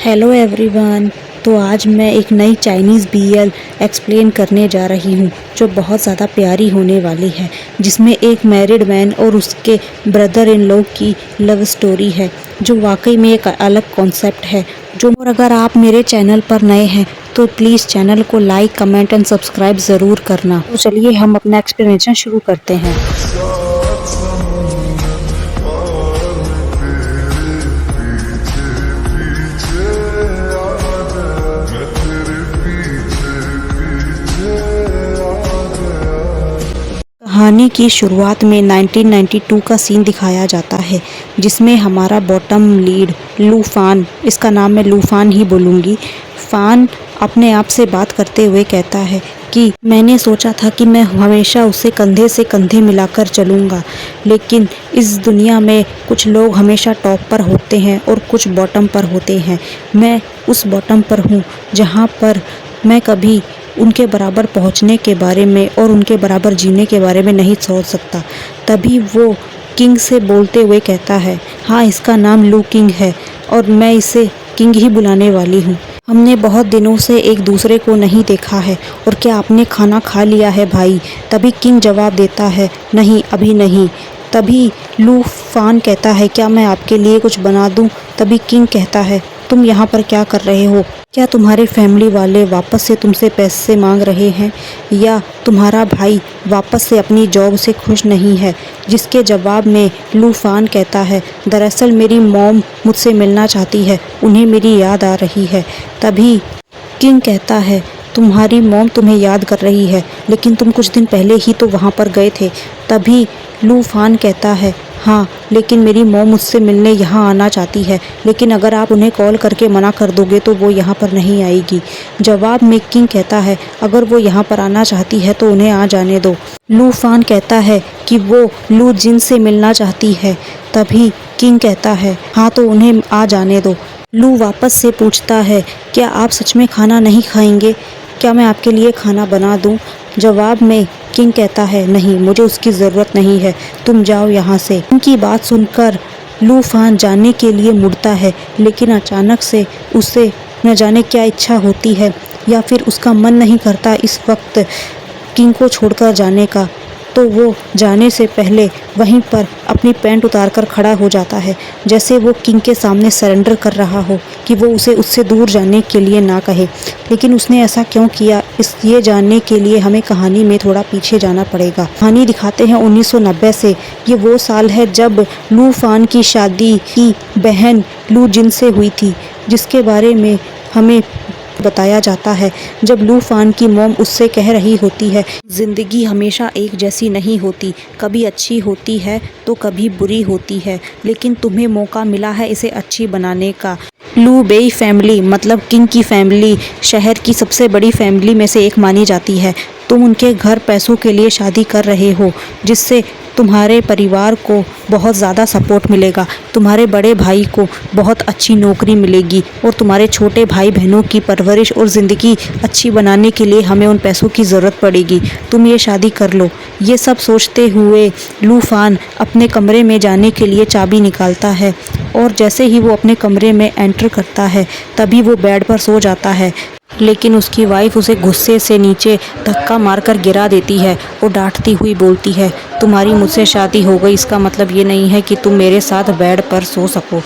Hello everyone. तो आज मैं एक नई चाइनीज़ बीएल एक्सप्लेन करने जा रही हूँ जो बहुत ज़्यादा प्यारी होने वाली है, जिसमें एक मैरिड मैन और उसके ब्रदर इन लॉ की लव स्टोरी है जो वाकई में एक अलग कॉन्सेप्ट है। और अगर आप मेरे चैनल पर नए हैं तो प्लीज़ चैनल को लाइक, कमेंट एंड सब्सक्राइब ज़रूर करना। तो चलिए हम अपना एक्सप्लेनेशन शुरू करते हैं। कहानी की शुरुआत में 1992 का सीन दिखाया जाता है, जिसमें हमारा बॉटम लीड लू फान, इसका नाम मैं लू फान ही बोलूँगी, फान अपने आप से बात करते हुए कहता है कि मैंने सोचा था कि मैं हमेशा उसे कंधे से कंधे मिलाकर चलूँगा, लेकिन इस दुनिया में कुछ लोग हमेशा टॉप पर होते हैं और कुछ बॉटम पर होते हैं। मैं उस बॉटम पर हूँ जहाँ पर मैं कभी उनके बराबर पहुंचने के बारे में और उनके बराबर जीने के बारे में नहीं सोच सकता। तभी वो किंग से बोलते हुए कहता है, हाँ, इसका नाम लू किंग है और मैं इसे किंग ही बुलाने वाली हूँ। हमने बहुत दिनों से एक दूसरे को नहीं देखा है और क्या आपने खाना खा लिया है भाई? तभी किंग जवाब देता है, नहीं, अभी नहीं। तभी लू फान कहता है, क्या मैं आपके लिए कुछ बना दूँ? तभी किंग कहता है, तुम यहाँ पर क्या कर रहे हो? क्या तुम्हारे फैमिली वाले वापस से तुमसे पैसे मांग रहे हैं या तुम्हारा भाई वापस से अपनी जॉब से खुश नहीं है? जिसके जवाब में लू फान कहता है, दरअसल मेरी मॉम मुझसे मिलना चाहती है, उन्हें मेरी याद आ रही है। तभी किंग कहता है, तुम्हारी मॉम तुम्हें याद कर रही है, लेकिन तुम कुछ दिन पहले ही तो वहाँ पर गए थे। तभी लू फान कहता है, हाँ, लेकिन मेरी मॉम मुझसे मिलने यहाँ आना चाहती है, लेकिन अगर आप उन्हें कॉल करके मना कर दोगे तो वो यहाँ पर नहीं आएगी। जवाब में किंग कहता है, अगर वो यहाँ पर आना चाहती है तो उन्हें आ जाने दो। लू फान कहता है कि वो लू जिन से मिलना चाहती है। तभी किंग कहता है, हाँ, तो उन्हें आ जाने दो। लू वापस से पूछता है, क्या आप सच में खाना नहीं खाएंगे? क्या मैं आपके लिए खाना बना दूं? जवाब में किंग कहता है, नहीं, मुझे उसकी ज़रूरत नहीं है, तुम जाओ यहाँ से। उनकी बात सुनकर लू फान जाने के लिए मुड़ता है, लेकिन अचानक से उसे न जाने क्या इच्छा होती है या फिर उसका मन नहीं करता इस वक्त किंग को छोड़कर जाने का। तो वो जाने से पहले वहीं पर अपनी पैंट उतारकर खड़ा हो जाता है, जैसे वो किंग के सामने सरेंडर कर रहा हो कि वो उसे उससे दूर जाने के लिए ना कहे। लेकिन उसने ऐसा क्यों किया, ये जानने के लिए हमें कहानी में थोड़ा पीछे जाना पड़ेगा। कहानी दिखाते हैं 1990 से। ये वो साल है जब लू फान की शादी की बहन लू जिन से हुई थी, जिसके बारे में हमें बताया जाता है जब लू फान की मॉम उससे कह रही होती है, ज़िंदगी हमेशा एक जैसी नहीं होती, कभी अच्छी होती है तो कभी बुरी होती है, लेकिन तुम्हें मौका मिला है इसे अच्छी बनाने का। लू बेई फैमिली मतलब किंग की फैमिली शहर की सबसे बड़ी फैमिली में से एक मानी जाती है। तुम उनके घर पैसों के लिए शादी कर रहे हो, जिससे तुम्हारे परिवार को बहुत ज़्यादा सपोर्ट मिलेगा, तुम्हारे बड़े भाई को बहुत अच्छी नौकरी मिलेगी और तुम्हारे छोटे भाई बहनों की परवरिश और ज़िंदगी अच्छी बनाने के लिए हमें उन पैसों की ज़रूरत पड़ेगी, तुम ये शादी कर लो। ये सब सोचते हुए लू फान अपने कमरे में जाने के लिए चाबी निकालता है और जैसे ही वो अपने कमरे में एंटर करता है तभी वो बेड पर सो जाता है, लेकिन उसकी वाइफ उसे गुस्से से नीचे धक्का मारकर गिरा देती है और डांटती हुई बोलती है, तुम्हारी मुझसे शादी हो गई, इसका मतलब ये नहीं है कि तुम मेरे साथ बेड पर सो सको।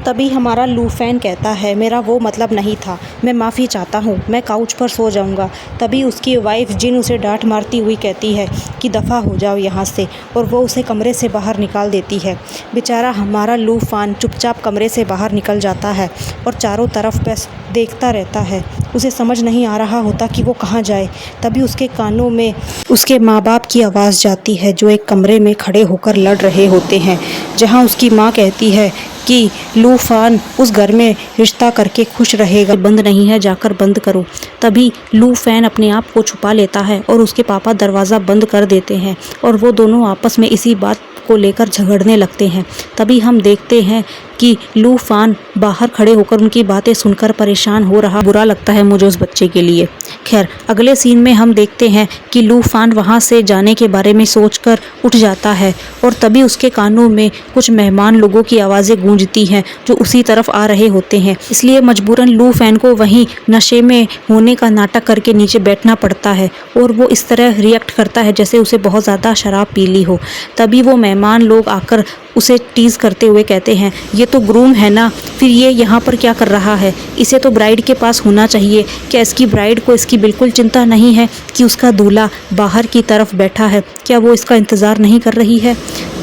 तभी हमारा लू फैन कहता है, मेरा वो मतलब नहीं था, मैं माफ़ी चाहता हूँ, मैं काउच पर सो जाऊँगा। तभी उसकी वाइफ जिन उसे डांट मारती हुई कहती है कि दफ़ा हो जाओ यहाँ से, और वो उसे कमरे से बाहर निकाल देती है। बेचारा हमारा लू फान चुपचाप कमरे से बाहर निकल जाता है और चारों तरफ बस देखता रहता है, उसे समझ नहीं आ रहा होता कि वो कहाँ जाए। तभी उसके कानों में उसके माँ बाप की आवाज़ जाती है जो एक कमरे में खड़े होकर लड़ रहे होते हैं, जहाँ उसकी माँ कहती है कि लू फान उस घर में रिश्ता करके खुश रहेगा, बंद नहीं है, जाकर बंद करो। तभी लू फैन अपने आप को छुपा लेता है और उसके पापा दरवाज़ा बंद कर देते हैं और वो दोनों आपस में इसी बात को लेकर झगड़ने लगते हैं। तभी हम देखते हैं कि लू फान बाहर खड़े होकर उनकी बातें सुनकर परेशान हो रहा। बुरा लगता है मुझे उस बच्चे के लिए। खैर, अगले सीन में हम देखते हैं कि लू फान वहाँ से जाने के बारे में सोचकर उठ जाता है और तभी उसके कानों में कुछ मेहमान लोगों की आवाज़ें गूंजती हैं जो उसी तरफ आ रहे होते हैं। इसलिए मजबूरन लू फैन को वहीं नशे में होने का नाटक करके नीचे बैठना पड़ता है और वो इस तरह रिएक्ट करता है जैसे उसे बहुत ज़्यादा शराब पी ली हो। तभी वो मेहमान लोग आकर उसे टीज़ करते हुए कहते हैं, ये तो ग्रूम है ना, फिर ये यहाँ पर क्या कर रहा है? इसे तो ब्राइड के पास होना चाहिए। क्या इसकी ब्राइड को इसकी बिल्कुल चिंता नहीं है कि उसका दूल्हा बाहर की तरफ बैठा है? क्या वो इसका इंतज़ार नहीं कर रही है?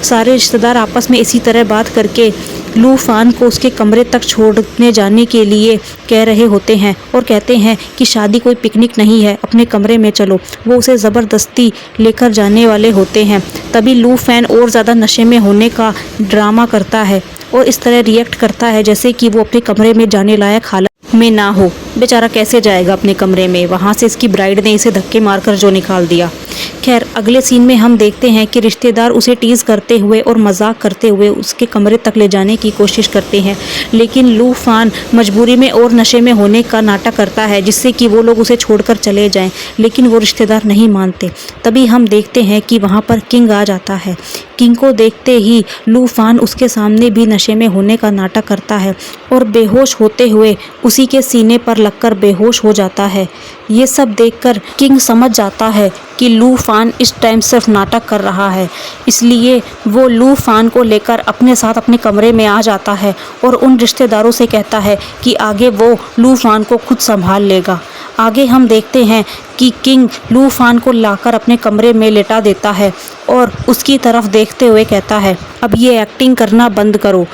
सारे रिश्तेदार आपस में इसी तरह बात करके लू फान को उसके कमरे तक छोड़ने जाने के लिए कह रहे होते हैं और कहते हैं कि शादी कोई पिकनिक नहीं है, अपने कमरे में चलो। वो उसे ज़बरदस्ती लेकर जाने वाले होते हैं। तभी लू फैन और ज़्यादा नशे में होने का ड्रामा करता है और इस तरह रिएक्ट करता है जैसे कि वो अपने कमरे में जाने लायक हालत में ना हो। बेचारा कैसे जाएगा अपने कमरे में? वहाँ से इसकी ब्राइड ने इसे धक्के मारकर जो निकाल दिया। खैर, अगले सीन में हम देखते हैं कि रिश्तेदार उसे टीज़ करते हुए और मजाक करते हुए उसके कमरे तक ले जाने की कोशिश करते हैं, लेकिन लू फान मजबूरी में और नशे में होने का नाटक करता है जिससे कि वो लोग उसे छोड़कर चले जाएं, लेकिन वो रिश्तेदार नहीं मानते। तभी हम देखते हैं कि वहाँ पर किंग आ जाता है। किंग को देखते ही लू फान उसके सामने भी नशे में होने का नाटक करता है और बेहोश होते हुए उसी के सीने पर लगकर बेहोश हो जाता है। ये सब देखकर किंग समझ जाता है कि लू फान इस टाइम सिर्फ नाटक कर रहा है, इसलिए वो लू फान को लेकर अपने साथ अपने कमरे में आ जाता है और उन रिश्तेदारों से कहता है कि आगे वो लू फान को खुद संभाल लेगा। आगे हम देखते हैं कि किंग लू फान को लाकर अपने कमरे में लेटा देता है और उसकी तरफ देखते हुए कहता है, अब ये एक्टिंग करना बंद करो।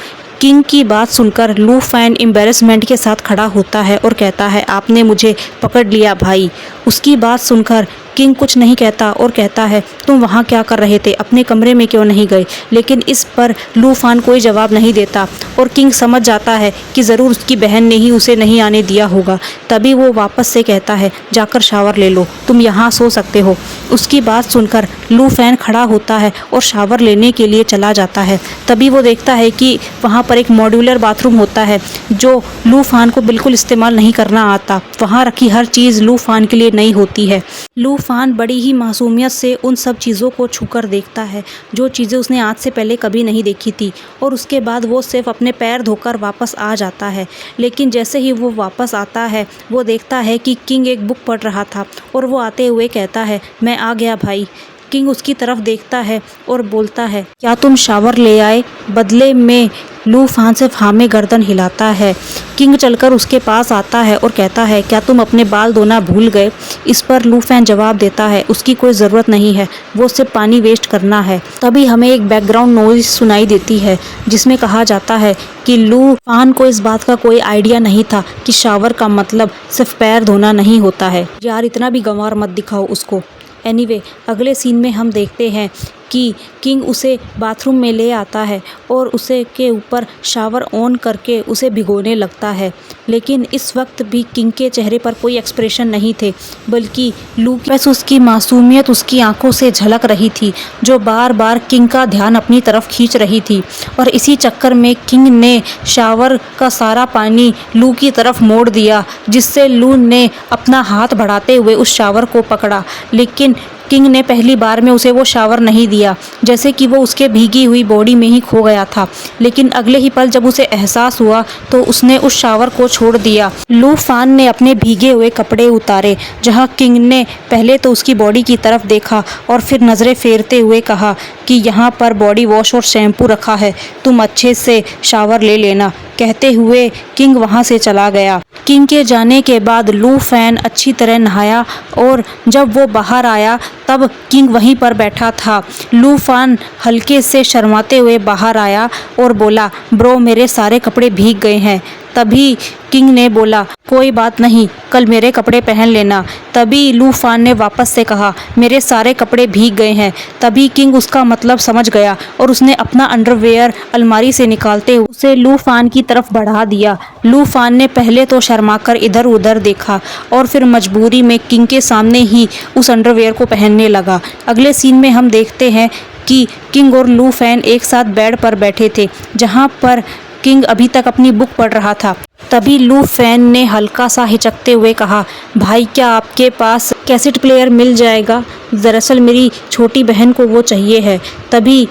किंग की बात सुनकर लू फैन एम्बेरसमेंट के साथ खड़ा होता है और कहता है, आपने मुझे पकड़ लिया भाई। उसकी बात सुनकर किंग कुछ नहीं कहता और कहता है, तुम वहाँ क्या कर रहे थे? अपने कमरे में क्यों नहीं गए? लेकिन इस पर लू फान कोई जवाब नहीं देता और किंग समझ जाता है कि ज़रूर उसकी बहन ने ही उसे नहीं आने दिया होगा। तभी वो वापस से कहता है, जाकर शावर ले लो, तुम यहाँ सो सकते हो। उसकी बात सुनकर लू फैन खड़ा होता है और शावर लेने के लिए चला जाता है। तभी वो देखता है कि वहाँ पर एक मॉड्यूलर बाथरूम होता है जो लू फान को बिल्कुल इस्तेमाल नहीं करना आता। वहाँ रखी हर चीज़ लू फान के लिए नई होती है। लू फान बड़ी ही मासूमियत से उन सब चीज़ों को छूकर देखता है जो चीज़ें उसने आज से पहले कभी नहीं देखी थी और उसके बाद वो सिर्फ अपने पैर धोकर वापस आ जाता है। लेकिन जैसे ही वो वापस आता है वो देखता है कि किंग एक बुक पढ़ रहा था और वो आते हुए कहता है, मैं आ गया भाई। किंग उसकी तरफ देखता है और बोलता है, क्या तुम शावर ले आए? बदले में लू फान से फामे गर्दन हिलाता है। किंग चलकर उसके पास आता है और कहता है, क्या तुम अपने बाल धोना भूल गए? इस पर लू फैन जवाब देता है, उसकी कोई ज़रूरत नहीं है, वो सिर्फ पानी वेस्ट करना है। तभी हमें एक बैकग्राउंड नॉइज सुनाई देती है जिसमें कहा जाता है कि लू फान को इस बात का कोई आइडिया नहीं था कि शावर का मतलब सिर्फ पैर धोना नहीं होता है। यार, इतना भी गंवार मत दिखाओ उसको। एनीवे, अगले सीन में हम देखते हैं कि किंग उसे बाथरूम में ले आता है और उसे के ऊपर शावर ऑन करके उसे भिगोने लगता है। लेकिन इस वक्त भी किंग के चेहरे पर कोई एक्सप्रेशन नहीं थे, बल्कि लू बस उसकी मासूमियत उसकी आंखों से झलक रही थी जो बार बार किंग का ध्यान अपनी तरफ खींच रही थी। और इसी चक्कर में किंग ने शावर का सारा पानी लू की तरफ मोड़ दिया, जिससे लू ने अपना हाथ बढ़ाते हुए उस शावर को पकड़ा। लेकिन किंग ने पहली बार में उसे वो शावर नहीं दिया, जैसे कि वो उसके भीगी हुई बॉडी में ही खो गया था। लेकिन अगले ही पल जब उसे एहसास हुआ तो उसने उस शावर को छोड़ दिया। लू फान ने अपने भीगे हुए कपड़े उतारे, जहां किंग ने पहले तो उसकी बॉडी की तरफ देखा और फिर नज़रें फेरते हुए कहा कि यहाँ पर बॉडी वॉश और शैम्पू रखा है, तुम अच्छे से शावर ले लेना। कहते हुए किंग वहाँ से चला गया। किंग के जाने के बाद लू फैन अच्छी तरह नहाया और जब वो बाहर आया तब किंग वहीं पर बैठा था। लू फैन हल्के से शर्माते हुए बाहर आया और बोला, ब्रो मेरे सारे कपड़े भीग गए हैं। तभी किंग ने बोला, कोई बात नहीं, कल मेरे कपड़े पहन लेना। तभी लू फान ने वापस से कहा, मेरे सारे कपड़े भीग गए हैं। तभी किंग उसका मतलब समझ गया और उसने अपना अंडरवेयर अलमारी से निकालते हुए उसे लू फान की तरफ बढ़ा दिया। लू फान ने पहले तो शर्माकर इधर उधर देखा और फिर मजबूरी में किंग के सामने ही उस अंडरवेयर को पहनने लगा। अगले सीन में हम देखते हैं कि किंग और लू फैन एक साथ बेड पर बैठे थे, जहाँ पर किंग अभी तक अपनी बुक पढ़ रहा था। तभी लू फैन ने हल्का सा हिचकते हुए कहा, भाई क्या आपके पास कैसेट प्लेयर मिल जाएगा? दरअसल मेरी छोटी बहन को वो चाहिए है। तभी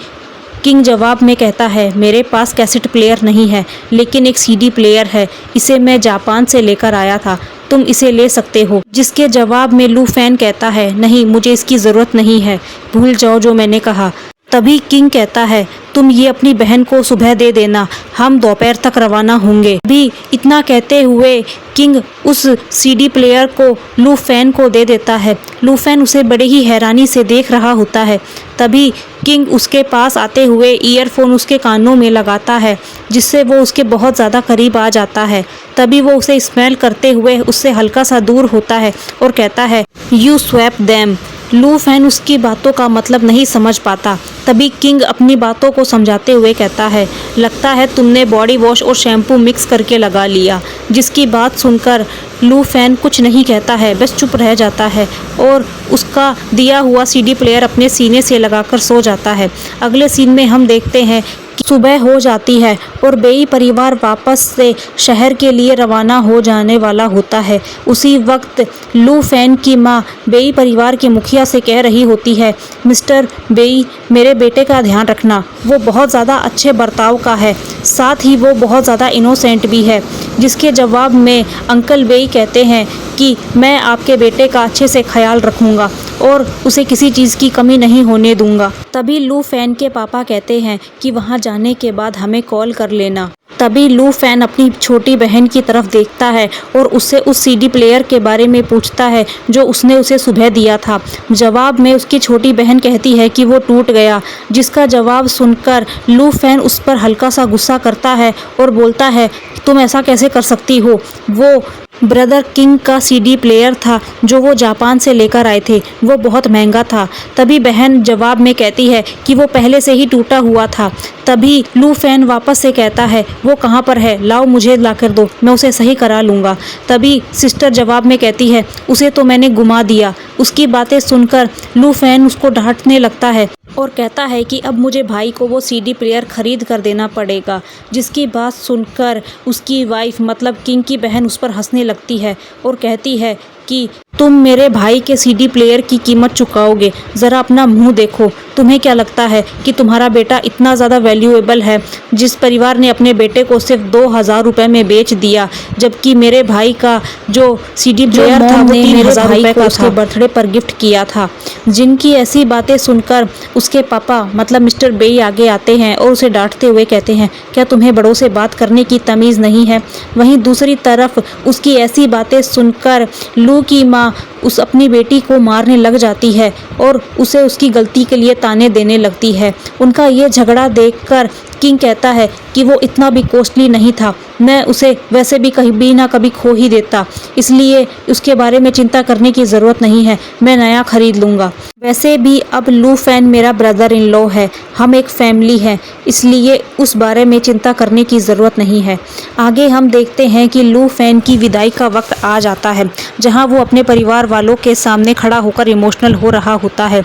किंग जवाब में कहता है, मेरे पास कैसेट प्लेयर नहीं है, लेकिन एक सीडी प्लेयर है। इसे मैं जापान से लेकर आया था, तुम इसे ले सकते हो। जिसके जवाब में लू फैन कहता है, नहीं मुझे इसकी ज़रूरत नहीं है, भूल जाओ जो मैंने कहा। तभी किंग कहता है, तुम ये अपनी बहन को सुबह दे देना, हम दोपहर तक रवाना होंगे। अभी इतना कहते हुए किंग उस सीडी प्लेयर को लू फैन को दे देता है। लू फैन उसे बड़े ही हैरानी से देख रहा होता है। तभी किंग उसके पास आते हुए ईयरफोन उसके कानों में लगाता है, जिससे वो उसके बहुत ज़्यादा करीब आ जाता है। तभी वो उसे स्मेल करते हुए उससे हल्का सा दूर होता है और कहता है, यू स्वैप दैम। लू फैन उसकी बातों का मतलब नहीं समझ पाता। तभी किंग अपनी बातों को समझाते हुए कहता है, लगता है तुमने बॉडी वॉश और शैम्पू मिक्स करके लगा लिया। जिसकी बात सुनकर लू फैन कुछ नहीं कहता है, बस चुप रह जाता है और उसका दिया हुआ सीडी प्लेयर अपने सीने से लगाकर सो जाता है। अगले सीन में हम देखते हैं कि सुबह हो जाती है और बेई परिवार वापस से शहर के लिए रवाना हो जाने वाला होता है। उसी वक्त लू फैन की माँ बेई परिवार के मुखिया से कह रही होती है, मिस्टर बेई मेरे बेटे का ध्यान रखना, वो बहुत ज़्यादा अच्छे बर्ताव का है, साथ ही वो बहुत ज़्यादा इनोसेंट भी है। जिसके जवाब में अंकल बेई कहते हैं कि मैं आपके बेटे का अच्छे से ख्याल रखूँगा और उसे किसी चीज़ की कमी नहीं होने दूंगा। तभी लू फैन के पापा कहते हैं कि वहाँ जाने के बाद हमें कॉल कर लेना। तभी लू फैन अपनी छोटी बहन की तरफ देखता है और उससे उस सीडी प्लेयर के बारे में पूछता है जो उसने उसे सुबह दिया था। जवाब में उसकी छोटी बहन कहती है कि वो टूट गया। जिसका जवाब सुनकर लू फैन उस पर हल्का सा गुस्सा करता है और बोलता है, तुम ऐसा कैसे कर सकती हो? वो ब्रदर किंग का सीडी प्लेयर था जो वो जापान से लेकर आए थे, वो बहुत महंगा था। तभी बहन जवाब में कहती है कि वो पहले से ही टूटा हुआ था। तभी लू फैन वापस से कहता है, वो कहाँ पर है, लाओ मुझे लाकर दो, मैं उसे सही करा लूँगा। तभी सिस्टर जवाब में कहती है, उसे तो मैंने गुमा दिया। उसकी बातें सुनकर लू फैन उसको डांटने लगता है और कहता है कि अब मुझे भाई को वो सीडी प्लेयर ख़रीद कर देना पड़ेगा। जिसकी बात सुनकर उसकी वाइफ मतलब किंग की बहन उस पर हंसने लगती है और कहती है कि तुम मेरे भाई के सीडी प्लेयर की कीमत चुकाओगे, ज़रा अपना मुंह देखो। तुम्हें क्या लगता है कि तुम्हारा बेटा इतना ज़्यादा वैल्यूएबल है? जिस परिवार ने अपने बेटे को सिर्फ 2000 रुपये में बेच दिया, जबकि मेरे भाई का जो सीडी प्लेयर था वो 3000 रुपये का उसके बर्थडे पर गिफ्ट किया था। जिनकी ऐसी बातें सुनकर उसके पापा मतलब मिस्टर बेई आगे आते हैं और उसे डांटते हुए कहते हैं, क्या तुम्हें बड़ों से बात करने की तमीज़ नहीं है? वहीं दूसरी तरफ उसकी ऐसी बातें सुनकर लू की माँ उस अपनी बेटी को मारने लग जाती है और उसे उसकी गलती के लिए ताने देने लगती है। उनका ये झगड़ा देखकर किंग कहता है कि वो इतना भी कॉस्टली नहीं था, मैं उसे वैसे भी कभी ना कभी खो ही देता, इसलिए उसके बारे में चिंता करने की ज़रूरत नहीं है, मैं नया खरीद लूँगा। वैसे भी अब लू फैन मेरा ब्रदर इन लॉ है, हम एक फैमिली हैं, इसलिए उस बारे में चिंता करने की ज़रूरत नहीं है। आगे हम देखते हैं कि लू फैन की विदाई का वक्त आ जाता है, जहां वो अपने परिवार वालों के सामने खड़ा होकर इमोशनल हो रहा होता है।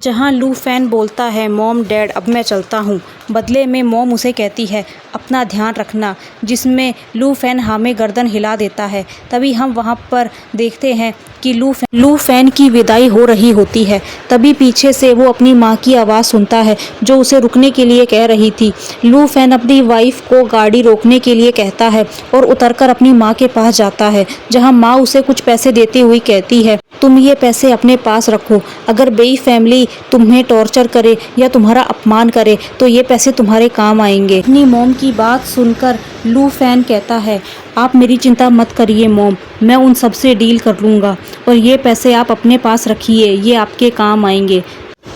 जहां लू फैन बोलता है, मॉम डैड अब मैं चलता हूं। बदले में मॉम उसे कहती है, अपना ध्यान रखना, जिसमें लू फैन हामी गर्दन हिला देता है। तभी हम वहां पर देखते हैं कि लू फैन की विदाई हो रही होती है। तभी पीछे से वो अपनी माँ की आवाज़ सुनता है जो उसे रुकने के लिए कह रही थी। लू फैन अपनी वाइफ को गाड़ी रोकने के लिए कहता है और उतरकर अपनी माँ के पास जाता है, जहाँ माँ उसे कुछ पैसे देती हुई कहती है, तुम ये पैसे अपने पास रखो, अगर बेई फैमिली तुम्हें टॉर्चर करे या तुम्हारा अपमान करे तो ये पैसे तुम्हारे काम आएंगे। अपनी मॉम की बात सुनकर लू फैन कहता है, आप मेरी चिंता मत करिए मॉम, मैं उन सब से डील कर लूँगा और ये पैसे आप अपने पास रखिए, ये आपके काम आएंगे।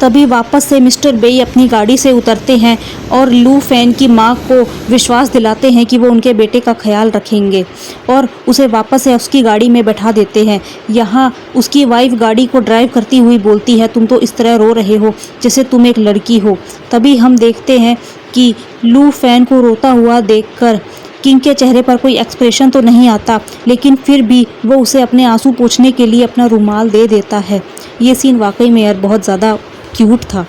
तभी वापस से मिस्टर बेई अपनी गाड़ी से उतरते हैं और लू फैन की माँ को विश्वास दिलाते हैं कि वो उनके बेटे का ख्याल रखेंगे और उसे वापस से उसकी गाड़ी में बैठा देते हैं। यहाँ उसकी वाइफ गाड़ी को ड्राइव करती हुई बोलती है, तुम तो इस तरह रो रहे हो जैसे तुम एक लड़की हो। तभी हम देखते हैं कि लू फैन को रोता हुआ देखकर किंग के चेहरे पर कोई एक्सप्रेशन तो नहीं आता, लेकिन फिर भी वो उसे अपने आंसू पोंछने के लिए अपना रुमाल दे देता है। ये सीन वाकई में यार बहुत ज़्यादा क्यूट था।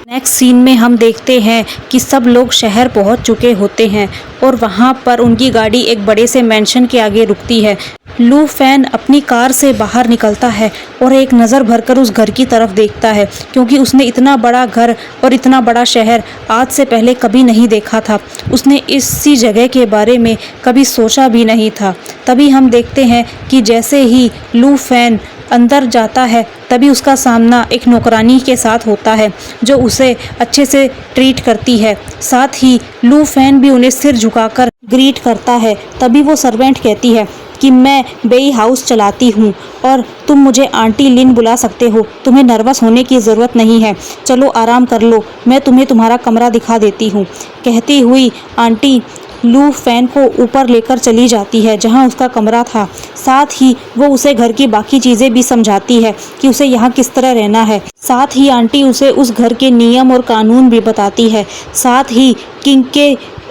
नेक्स्ट सीन में हम देखते हैं कि सब लोग शहर पहुंच चुके होते हैं और वहां पर उनकी गाड़ी एक बड़े से मेंशन के आगे रुकती है। लू फैन अपनी कार से बाहर निकलता है और एक नज़र भरकर उस घर की तरफ देखता है, क्योंकि उसने इतना बड़ा घर और इतना बड़ा शहर आज से पहले कभी नहीं देखा था। उसने इसी जगह के बारे में कभी सोचा भी नहीं था। तभी हम देखते हैं कि जैसे ही लू फैन अंदर जाता है तभी उसका सामना एक नौकरानी के साथ होता है जो उसे अच्छे से ट्रीट करती है। साथ ही लू फैन भी उन्हें सिर झुकाकर ग्रीट करता है। तभी वो सर्वेंट कहती है कि मैं बेई हाउस चलाती हूँ और तुम मुझे आंटी लिन बुला सकते हो। तुम्हें नर्वस होने की ज़रूरत नहीं है, चलो आराम कर लो, मैं तुम्हें तुम्हारा कमरा दिखा देती हूँ। कहती हुई आंटी लू फैन को ऊपर लेकर चली जाती है जहाँ उसका कमरा था। साथ ही वो उसे घर की बाकी चीज़ें भी समझाती है कि उसे यहाँ किस तरह रहना है। साथ ही आंटी उसे उस घर के नियम और कानून भी बताती है। साथ ही किंग के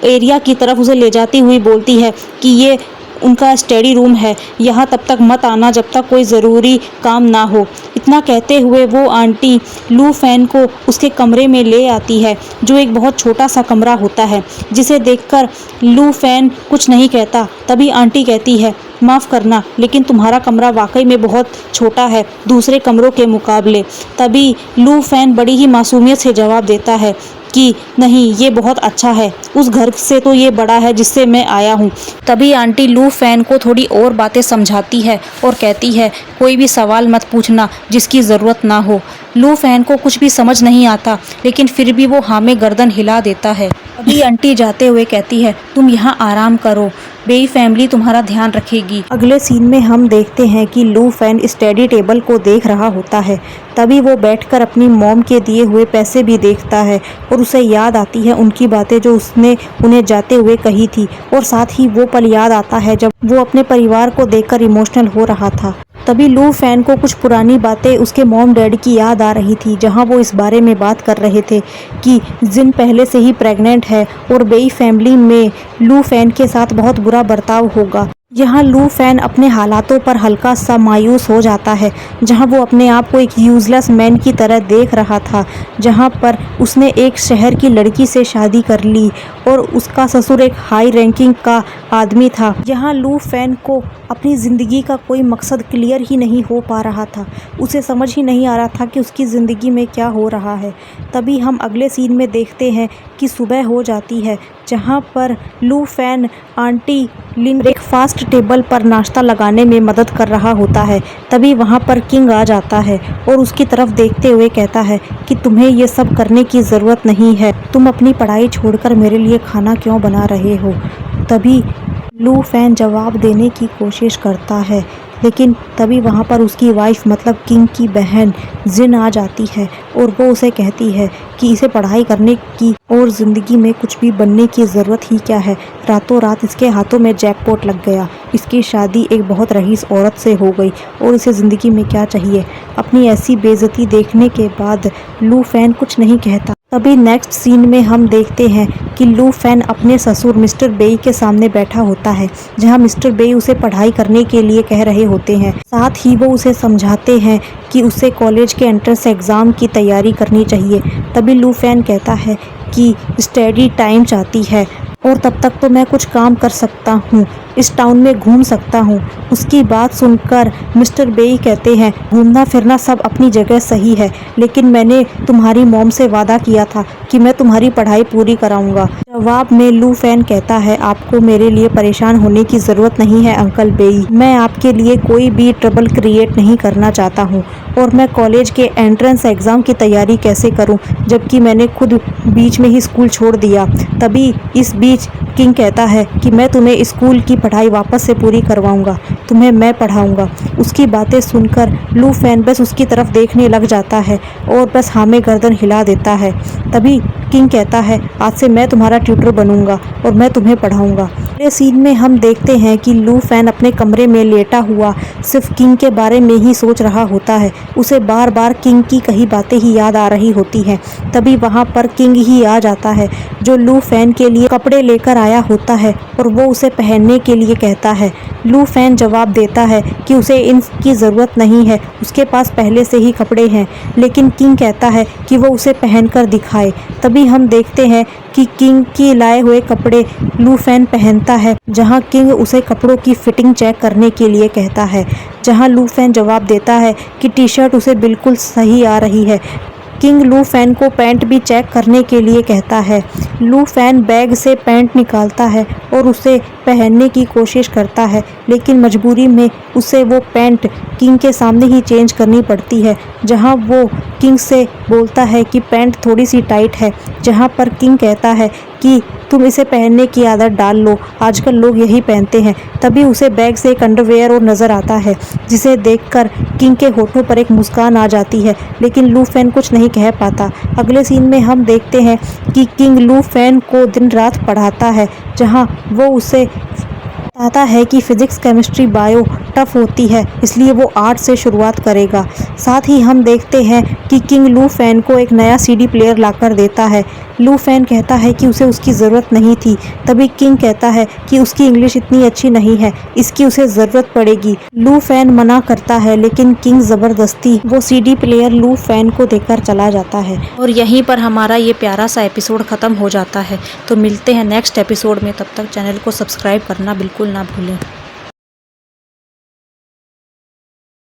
एरिया की तरफ उसे ले जाती हुई बोलती है कि ये उनका स्टडी रूम है, यहाँ तब तक मत आना जब तक कोई ज़रूरी काम ना हो। इतना कहते हुए वो आंटी लू फैन को उसके कमरे में ले आती है जो एक बहुत छोटा सा कमरा होता है, जिसे देखकर लू फैन कुछ नहीं कहता। तभी आंटी कहती है माफ़ करना, लेकिन तुम्हारा कमरा वाकई में बहुत छोटा है दूसरे कमरों के मुकाबले। तभी लू फैन बड़ी ही मासूमियत से जवाब देता है कि नहीं, ये बहुत अच्छा है, उस घर से तो ये बड़ा है जिससे मैं आया हूँ। तभी आंटी लू फैन को थोड़ी और बातें समझाती है और कहती है कोई भी सवाल मत पूछना जिसकी ज़रूरत ना हो। लू फैन को कुछ भी समझ नहीं आता, लेकिन फिर भी वो हाँ में गर्दन हिला देता है। अभी आंटी जाते हुए कहती है तुम यहाँ आराम करो, बेई फैमिली तुम्हारा ध्यान रखेगी। अगले सीन में हम देखते हैं कि लू फैन स्टडी टेबल को देख रहा होता है। तभी वो बैठकर अपनी मॉम के दिए हुए पैसे भी देखता है और उसे याद आती है उनकी बातें जो उसने उन्हें जाते हुए कही थी। और साथ ही वो पल याद आता है जब वो अपने परिवार को देखकर इमोशनल हो रहा था। तभी लू फैन को कुछ पुरानी बातें उसके मॉम डैड की याद आ रही थी, जहां वो इस बारे में बात कर रहे थे कि जिन पहले से ही प्रेग्नेंट है और बेई फैमिली में लू फैन के साथ बहुत बुरा बर्ताव होगा। यहाँ लू फैन अपने हालातों पर हल्का सा मायूस हो जाता है, जहाँ वो अपने आप को एक यूजलेस मैन की तरह देख रहा था, जहाँ पर उसने एक शहर की लड़की से शादी कर ली और उसका ससुर एक हाई रैंकिंग का आदमी था। यहाँ लू फैन को अपनी ज़िंदगी का कोई मकसद क्लियर ही नहीं हो पा रहा था, उसे समझ ही नहीं आ रहा था कि उसकी ज़िंदगी में क्या हो रहा है। तभी हम अगले सीन में देखते हैं कि सुबह हो जाती है, जहाँ पर लू फैन आंटी लिन ब्रेकफास्ट टेबल पर नाश्ता लगाने में मदद कर रहा होता है। तभी वहाँ पर किंग आ जाता है और उसकी तरफ देखते हुए कहता है कि तुम्हें ये सब करने की ज़रूरत नहीं है, तुम अपनी पढ़ाई छोड़कर मेरे लिए खाना क्यों बना रहे हो। तभी लू फैन जवाब देने की कोशिश करता है, लेकिन तभी वहाँ पर उसकी वाइफ मतलब किंग की बहन जिन आ जाती है और वो उसे कहती है कि इसे पढ़ाई करने की और ज़िंदगी में कुछ भी बनने की ज़रूरत ही क्या है। रातों रात इसके हाथों में जैकपॉट लग गया, इसकी शादी एक बहुत रईस औरत से हो गई और इसे ज़िंदगी में क्या चाहिए। अपनी ऐसी बेइज्जती देखने के बाद लू फैन कुछ नहीं कहता। तभी नेक्स्ट सीन में हम देखते हैं कि लू फैन अपने ससुर मिस्टर बेई के सामने बैठा होता है, जहां मिस्टर बेई उसे पढ़ाई करने के लिए कह रहे होते हैं। साथ ही वो उसे समझाते हैं कि उसे कॉलेज के एंट्रेंस एग्ज़ाम की तैयारी करनी चाहिए। तभी लू फैन कहता है कि स्टडी टाइम चाहती है और तब तक तो मैं कुछ काम कर सकता हूँ, इस टाउन में घूम सकता हूँ। उसकी बात सुनकर मिस्टर बेई कहते हैं घूमना फिरना सब अपनी जगह सही है, लेकिन मैंने तुम्हारी मॉम से वादा किया था कि मैं तुम्हारी पढ़ाई पूरी कराऊंगा। जवाब में लू फैन कहता है आपको मेरे लिए परेशान होने की ज़रूरत नहीं है अंकल बेई, मैं आपके लिए कोई भी ट्रबल क्रिएट नहीं करना चाहता हूँ और मैं कॉलेज के एंट्रेंस एग्ज़ाम की तैयारी कैसे करूँ जबकि मैंने खुद बीच में ही स्कूल छोड़ दिया। तभी इस बीच किंग कहता है कि मैं तुम्हें स्कूल की पढ़ाई वापस से पूरी करवाऊंगा, तुम्हें मैं पढ़ाऊंगा। उसकी बातें सुनकर लू फैन बस उसकी तरफ देखने लग जाता है और बस हाँ में गर्दन हिला देता है। तभी किंग कहता है आज से मैं तुम्हारा ट्यूटर बनूंगा और मैं तुम्हें पढ़ाऊंगा। अगले सीन में हम देखते हैं कि लू फैन अपने कमरे में लेटा हुआ सिर्फ किंग के बारे में ही सोच रहा होता है। उसे बार बार किंग की कही बातें ही याद आ रही होती हैं। तभी वहाँ पर किंग ही आ जाता है, जो लू फैन के लिए कपड़े लेकर आया होता है और वो उसे पहनने के लिए कहता है। लू फैन जवाब देता है कि उसे इनकी ज़रूरत नहीं है, उसके पास पहले से ही कपड़े हैं। लेकिन किंग कहता है कि वो उसे पहनकर दिखाए। तभी हम देखते हैं कि किंग के लाए हुए कपड़े लू फैन पहनता है, जहां किंग उसे कपड़ों की फिटिंग चेक करने के लिए कहता है, जहां लू फैन जवाब देता है कि टी शर्ट उसे बिल्कुल सही आ रही है। किंग लू फैन को पैंट भी चेक करने के लिए कहता है। लू फैन बैग से पैंट निकालता है और उसे पहनने की कोशिश करता है, लेकिन मजबूरी में उसे वो पैंट किंग के सामने ही चेंज करनी पड़ती है, जहां वो किंग से बोलता है कि पैंट थोड़ी सी टाइट है, जहां पर किंग कहता है कि तुम इसे पहनने की आदत डाल लो, आजकल लोग यही पहनते हैं। तभी उसे बैग से एक अंडरवेयर और नज़र आता है, जिसे देखकर किंग के होठों पर एक मुस्कान आ जाती है, लेकिन लू फैन कुछ नहीं कह पाता। अगले सीन में हम देखते हैं कि किंग लू फैन को दिन रात पढ़ाता है, जहां वो उसे बताता है कि फिजिक्स, केमिस्ट्री, बायो टफ होती है, इसलिए वो आर्ट से शुरुआत करेगा। साथ ही हम देखते हैं कि किंग लू फैन को एक नया सीडी प्लेयर लाकर देता है। लू फैन कहता है कि उसे उसकी ज़रूरत नहीं थी। तभी किंग कहता है कि उसकी इंग्लिश इतनी अच्छी नहीं है, इसकी उसे ज़रूरत पड़ेगी। लू फैन मना करता है, लेकिन किंग ज़बरदस्ती वो सीडी प्लेयर लू फैन को देकर चला जाता है। और यहीं पर हमारा ये प्यारा सा एपिसोड ख़त्म हो जाता है। तो मिलते हैं नेक्स्ट एपिसोड में, तब तक चैनल को सब्सक्राइब करना बिल्कुल ना भूलें।